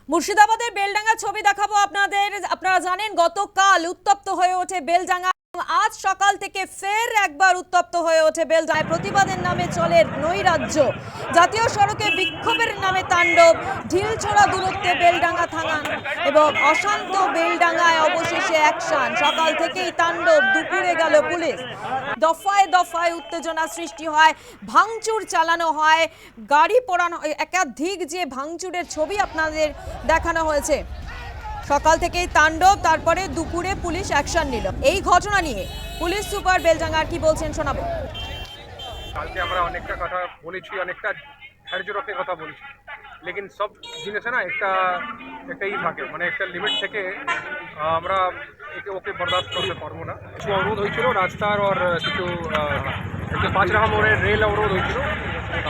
মুর্শিদাবাদের বেলডাঙ্গা ছবি দেখাবো আপনাদের। আপনারা জানেন গতকাল উত্তপ্ত হয়ে ওঠে বেলডাঙ্গা, আজ সকাল থেকে ফের একবার উত্তপ্ত হয়ে ওঠে বেলডাঙ্গায়। প্রতিবাদের নামে চলে নৈরাজ্য, জাতীয় সড়কে বিক্ষোভের নামে তাণ্ডব, ঢিলছোড়া দূরত্বে বেলডাঙ্গা থানা এবং অশান্ত বেলডাঙ্গায় অবশেষে অ্যাকশন। সকাল থেকেই তাণ্ডব, দুপুরে গেল পুলিশ। দফায় দফায় উত্তেজনা সৃষ্টি হয়, ভাঙচুর চালানো হয়, গাড়ি পোড়ানো, একাধিক যে ভাঙচুরের ছবি আপনাদের দেখানো হয়েছে। সকাল থেকেই তাণ্ডব, তারপরে দুপুরে পুলিশ অ্যাকশন নিল। এই ঘটনা নিয়ে পুলিশ সুপার বেলডাঙ্গার কি বলছেন শোনাবো। কালকে আমরা অনেকটা কথা বলেছি, অনেকটা ঝাড়জোড়কে কথা বলেছি, লেকিন সব জিনিসে না একটা একটাই থাকে, মানে একটা লিমিট থেকে আমরা ওকে বরদাস্ত করতে পারবো না। কিছু অবরোধ হয়েছিল রাস্তার, আর কিছু পাঁচরাহা মোড়ের রেল অবরোধ হয়েছিল।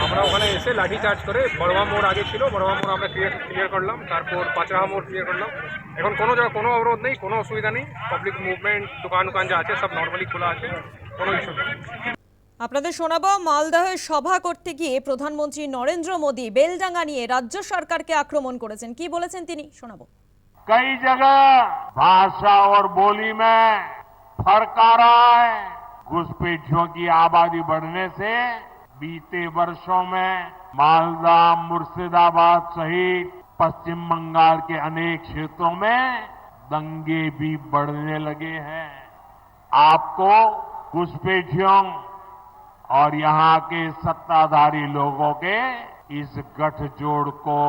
আমরা ওখানে এসে লাঠি চার্জ করে, বড়মা মোড় আগে ছিল, বড়মা মোড় আমরা ক্লিয়ার করলাম, তারপর পাঁচরাহা মোড় ক্লিয়ার করলাম। এখন কোনো জায়গায় কোনো অবরোধ নেই, কোনো অসুবিধা নেই, পাবলিক মুভমেন্ট, দোকান যা আছে সব নর্মালি খোলা আছে, কোনো ইস্যু নেই। আপনাদের শোনাবো, মালদহে সভা করতে গিয়ে প্রধানমন্ত্রী নরেন্দ্র মোদী বেলডাঙ্গা নিয়ে রাজ্য সরকারকে আক্রমণ করেছেন। কি বলেছেন তিনি শোনাবো। कई जगह भाषा और बोली में फर्क आ रहा है। घुसपैठियों की आबादी बढ़ने से बीते वर्षों में मालदा, मुर्शिदाबाद सहित पश्चिम बंगाल के अनेक क्षेत्रों में दंगे भी बढ़ने लगे हैं। आपको घुसपैठियों और यहाँ के सत्ताधारी लोगों के इस गठजोड़ को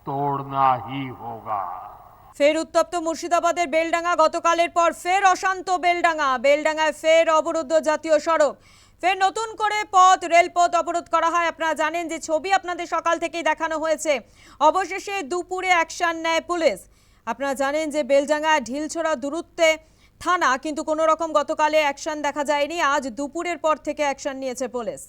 तोड़ना ही होगा। ফের উত্তপ্ত মুর্শিদাবাদের বেলডাঙ্গা, গতকালের পর ফের অশান্ত বেলডাঙ্গা। বেলডাঙ্গায় ফের অবরুদ্ধ জাতীয় সড়ক, ফের নতুন করে রেলপথ অবরোধ করা হয়। আপনারা জানেন যে ছবি আপনাদের সকাল থেকেই দেখানো হয়েছে। অবশেষে দুপুরে অ্যাকশন নেয় পুলিশ। আপনারা জানেন যে বেলডাঙ্গা ঢিলছোড়া দূরত্বে থানা, কিন্তু কোনো রকম গতকালে অ্যাকশন দেখা যায়নি। আজ দুপুরের পর থেকে অ্যাকশন নিয়েছে পুলিশ।